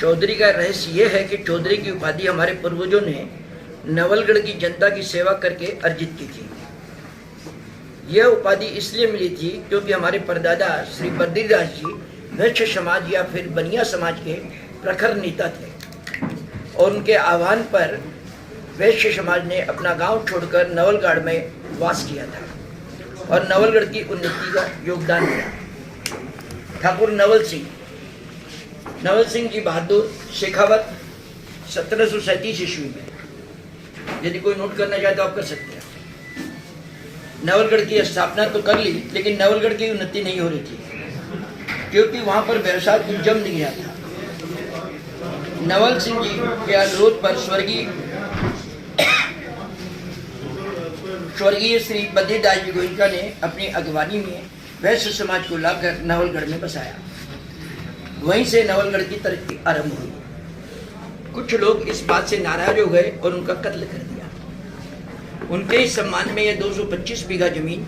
चौधरी का रहस्य ये है कि चौधरी की उपाधि हमारे पूर्वजों ने नवलगढ़ की जनता की सेवा करके अर्जित की थी। यह उपाधि इसलिए मिली थी क्योंकि हमारे परदादा श्री बद्रीदास जी वैश्य समाज या फिर बनिया समाज के प्रखर नेता थे और उनके आह्वान पर वैश्य समाज ने अपना गांव छोड़कर नवलगढ़ में वास किया था और नवलगढ़ की उन्नति का योगदान दिया। ठाकुर नवल सिंह जी बहादुर शेखावत 1737 ईस्वी में, यदि कोई नोट करना चाहे तो आप कर सकते हैं। नवलगढ़ की स्थापना तो कर ली, लेकिन नवलगढ़ की उन्नति नहीं हो रही थी क्योंकि वहां पर व्यवसाय जम नहीं गया था। नवल सिंह जी के अनुरोध पर स्वर्गीय श्री बद्रीदास जी गोइंका ने अपनी अगवानी में वैश्य समाज को लाकर नवलगढ़ में बसाया। वहीं से नवलगढ़ की तरक्की आरंभ हुई। कुछ लोग इस बात से नाराज हो गए और उनका कत्ल कर दिया। उनके ही सम्मान में यह 225 बीघा जमीन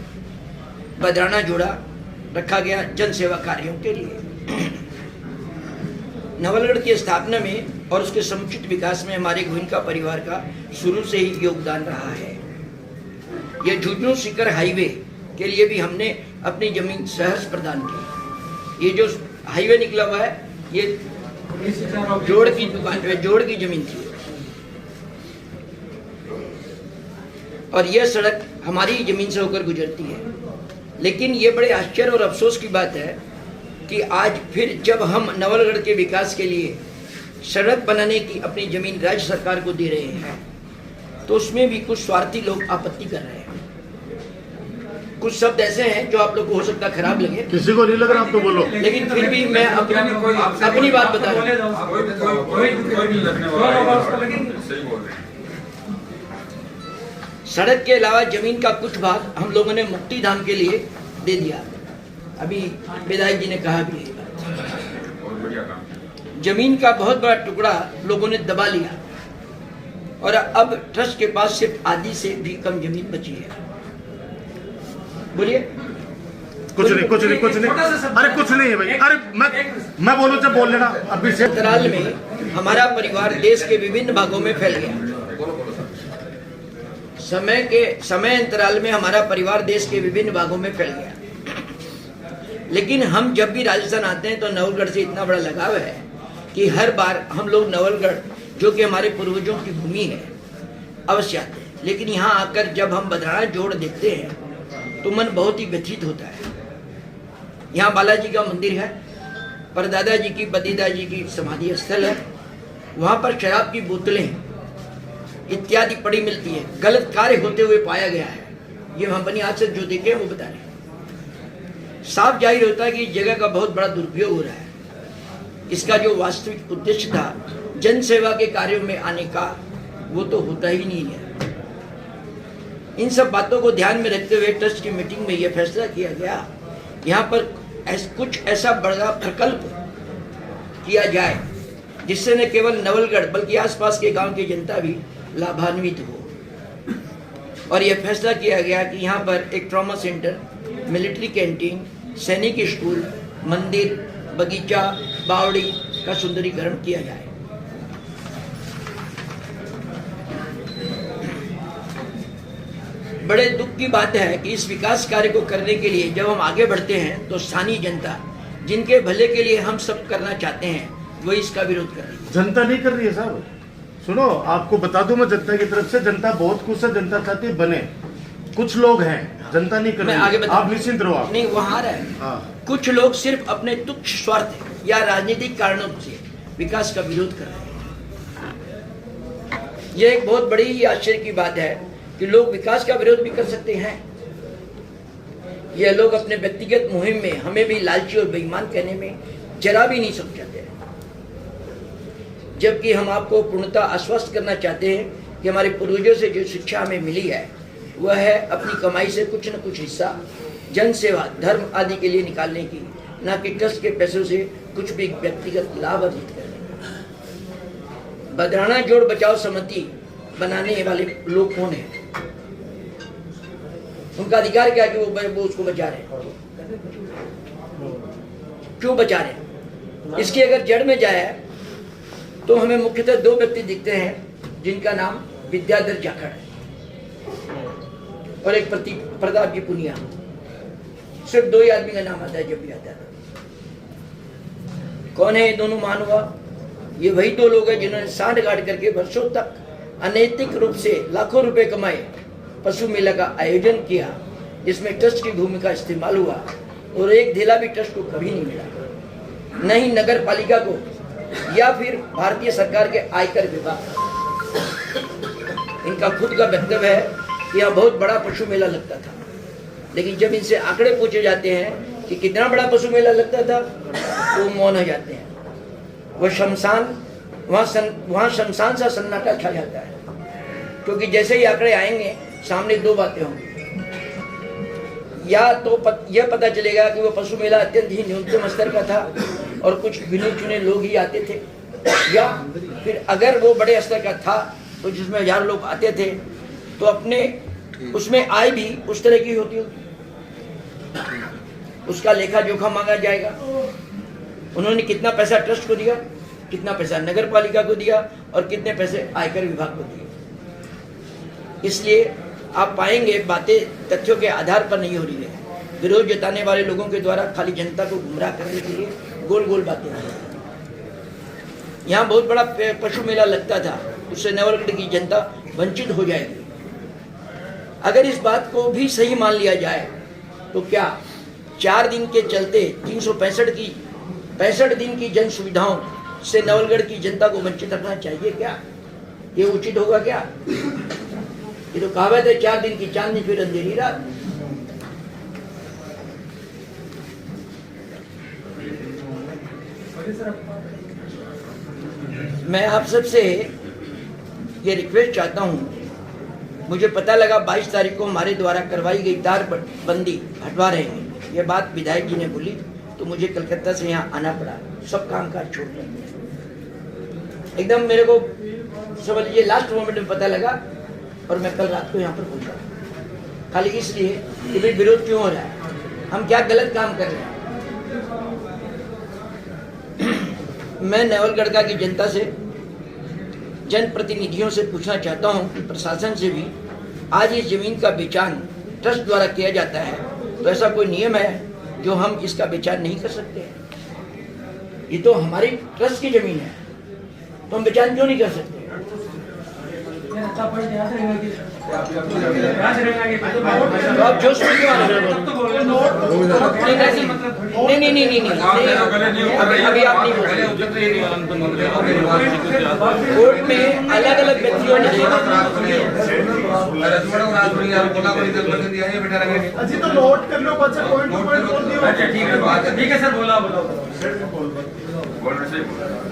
बदराना जोड़ा रखा गया जन सेवा कार्यों के लिए। नवलगढ़ की स्थापना में और उसके समुचित विकास में हमारे गोइंका परिवार का शुरू से ही योगदान रहा है। यह झुंझुनू सीकर हाईवे के लिए भी हमने अपनी जमीन सहर्ष प्रदान की। ये जो हाईवे निकला हुआ है ये जोड़ की जमीन थी और यह सड़क हमारी जमीन से होकर गुजरती है। लेकिन ये बड़े आश्चर्य और अफसोस की बात है कि आज फिर जब हम नवलगढ़ के विकास के लिए सड़क बनाने की अपनी जमीन राज्य सरकार को दे रहे हैं तो उसमें भी कुछ स्वार्थी लोग आपत्ति कर रहे हैं। कुछ शब्द ऐसे हैं जो आप लोग को हो सकता खराब लगे, किसी को नहीं लग रहा, आप तो बोलो, लेकिन फिर भी मैं अपनी बात बता रहा हूँ। सड़क के अलावा जमीन का कुछ भाग हम लोगों ने मुक्ति धाम के लिए दे दिया। अभी विधायक जी ने कहा भी है, जमीन का बहुत बड़ा टुकड़ा लोगों ने दबा लिया और अब ट्रस्ट के पास सिर्फ आधी से भी कम जमीन बची है। बोलिए। कुछ नहीं। अरे कुछ नहीं है भाई। अरे मैं बोलूं जब बोल लेना। अभी से अंतराल में हमारा परिवार देश के विभिन्न भागों में फैल गया। समय अंतराल में हमारा परिवार देश के विभिन्न भागों में फैल गया। लेकिन हम जब भी राजस्थान आते हैं तो नवलगढ़ से इतना बड़ा लगाव है कि हर बार हम लोग नवलगढ़, जो कि हमारे पूर्वजों की भूमि है, अवश्य आते हैं। लेकिन यहाँ आकर जब हम बदराना जोड़ देखते हैं तो मन बहुत ही व्यथित होता है। यहाँ बालाजी का मंदिर है, परदादा जी की बद्रीदास जी की समाधि स्थल है, वहाँ पर शराब की बोतलें इत्यादि पड़ी मिलती है। गलत कार्य होते हुए पाया गया है। ये हम अपनी आंख से जो देखे वो बता रहे हैं। साफ जाहिर होता है कि इस जगह का बहुत बड़ा दुरुपयोग हो रहा है। इसका जो वास्तविक उद्देश्य था जन सेवा के कार्यों में आने का, वो तो होता ही नहीं है। इन सब बातों को ध्यान में रखते हुए ट्रस्ट की मीटिंग में यह फैसला किया गया, यहाँ पर कुछ ऐसा बड़ा प्रकल्प किया जाए जिससे न केवल नवलगढ़ बल्कि आसपास के गांव की जनता भी लाभान्वित हो। और यह फैसला किया गया कि यहाँ पर एक ट्रॉमा सेंटर, मिलिट्री कैंटीन, सैनिक स्कूल, मंदिर, बगीचा, बावड़ी का सुंदरीकरण किया जाए। बड़े दुख की बात है कि इस विकास कार्य को करने के लिए जब हम आगे बढ़ते हैं तो स्थानीय जनता, जिनके भले के लिए हम सब करना चाहते हैं, वो इसका विरोध कर रही है। जनता नहीं कर रही है साहब। सुनो, आपको बता दूं मैं, जनता की तरफ से जनता बहुत खुश है। जनता चाहती है बने, कुछ लोग हैं, जनता नहीं कर रही है। आप निश्चिंत रहो। आप नहीं, वहाँ रहे कुछ लोग सिर्फ अपने तुच्छ स्वार्थ या राजनीतिक कारणों से विकास का विरोध कर रहे हैं। यह एक बहुत बड़ी ही आश्चर्य की बात है कि लोग विकास का विरोध भी कर सकते हैं। यह लोग अपने व्यक्तिगत मुहिम में हमें भी लालची और बेईमान कहने में जरा भी नहीं समझाते, जबकि हम आपको पूर्णतः आश्वस्त करना चाहते हैं कि हमारे पूर्वजों से जो शिक्षा हमें मिली है वह है अपनी कमाई से कुछ न कुछ हिस्सा जन सेवा, धर्म आदि के लिए निकालने की, न कि ट्रस्ट के पैसों से कुछ भी व्यक्तिगत लाभ अर्जित करने का। बदराना जोड़ बचाओ समिति बनाने वाले लोग कौन हैं? उनका अधिकार क्या कि वो उसको बचा रहे हैं? क्यों बचा रहे हैं? इसकी अगर जड़ में जाए तो हमें मुख्यतः दो व्यक्ति दिखते हैं जिनका नाम विद्याधर जाखड़ है और एक प्रताप जी पुनिया। सिर्फ दो ही आदमी का नाम आता है जब भी आता है। कौन है ये दोनों महानुभाव? ये वही दो लोग हैं जिन्होंने सांठ गांठ करके वर्षों तक अनैतिक रूप से लाखों रुपए कमाए, पशु मेला का आयोजन किया जिसमें ट्रस्ट की भूमिका इस्तेमाल हुआ और एक ढेला भी ट्रस्ट को कभी नहीं मिला, न ही नगर पालिका को या फिर भारतीय सरकार के आयकर विभाग। इनका खुद का वक्तव्य है कि यहाँ बहुत बड़ा पशु मेला लगता था, लेकिन जब इनसे आंकड़े पूछे जाते हैं कि कितना बड़ा पशु मेला लगता था तो वो मौन हो जाते हैं। वो शमशान वहाँ शमशान सा सन्नाटा छा जाता है, क्योंकि जैसे ही आंकड़े आएंगे सामने दो बातें होंगी। या तो यह पता चलेगा कि वो पशु मेला अत्यंत ही न्यूनतम स्तर का था और कुछ गिने चुने लोग ही आते थे, या फिर अगर वो बड़े स्तर का था तो जिसमें 1000 लोग आते थे तो अपने उसमें आय भी उस तरह की होती होगी। उसका लेखा जोखा मांगा जाएगा। उन्होंने कितना पैसा ट्रस्ट को दिया, कितना पैसा नगर पालिका को दिया और कितने पैसे आयकर विभाग को दिए। इसलिए आप पाएंगे बातें तथ्यों के आधार पर नहीं हो रही है। विरोध जताने वाले लोगों के द्वारा खाली जनता को गुमराह करने के लिए गोल गोल बातें हैं। यहाँ बहुत बड़ा पशु मेला लगता था, उससे नवलगढ़ की जनता वंचित हो जाएगी। अगर इस बात को भी सही मान लिया जाए तो क्या 4 दिन के चलते 365 दिन की जन सुविधाओं से नवलगढ़ की जनता को वंचित रखना चाहिए क्या? ये उचित होगा क्या? ये तो कहावत है, 4 दिन की चांदनी फिर अंधेरी रात। मैं आप सबसे ये रिक्वेस्ट चाहता हूँ, मुझे पता लगा 22 तारीख को हमारे द्वारा करवाई गई तार बंदी हटवा रहे हैं। ये बात विधायक जी ने बोली तो मुझे कलकत्ता से यहाँ आना पड़ा, सब काम काज छोड़ दिया। एकदम मेरे को समझ लीजिए लास्ट मोमेंट में पता लगा और मैं कल रात को यहाँ पर पहुंचा, खाली इसलिए कि भाई विरोध क्यों हो रहा है, हम क्या गलत काम कर रहे हैं। मैं नवलगढ़ की जनता से, जनप्रतिनिधियों से पूछना चाहता हूं कि प्रशासन से भी आज इस जमीन का बेचान ट्रस्ट द्वारा किया जाता है, तो ऐसा कोई नियम है जो हम इसका बेचान नहीं कर सकते? ये तो हमारी ट्रस्ट की जमीन है, तो हम बेचान क्यों नहीं कर सकते? तो आप जोश में क्यों आ रहे हो? नहीं, अभी आप नहीं बोल रहे। कोर्ट में अलग अलग व्यक्तियों ने अजी तो नोट कर लो, बच्चा पॉइंट टू पॉइंट बोल दियो। अच्छा ठीक है सर, बोला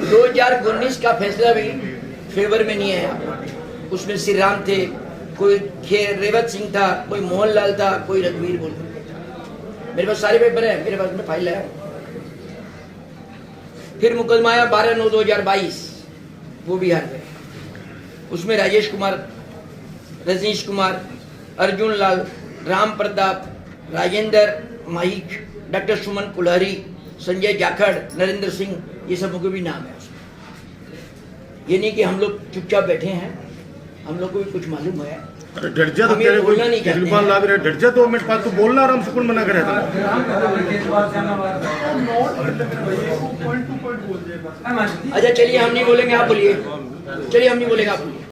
2019 का फैसला भी फेवर में नहीं है। उसमें श्री राम थे, कोई रेवत सिंह था, कोई मोहनलाल था, कोई रघुवीर बोल था। मेरे पास सारे पेपर है, मेरे पास में फाइल है। फिर मुकदमा आया 12/9/2022, वो भी हार गए। उसमें राजेश कुमार, रजनीश कुमार, अर्जुन लाल, राम प्रताप, राजेंद्र माहिक, डॉक्टर सुमन कुलहरी, संजय जाखड़, नरेंद्र सिंह, ये सब के भी नाम है उसमें। ये नहीं कि हम लोग चुपचाप बैठे हैं, हम लोग को भी कुछ मालूम है। अरे डर जा तो तेरे को केजरीवाल लाग रहा है, डर जा 2 मिनट बाद तो बोलना, आराम सुकून मना करे था। अच्छा चलिए हम नहीं बोलेंगे, आप बोलिए। चलिए हम नहीं बोलेंगे, आप बोलिए।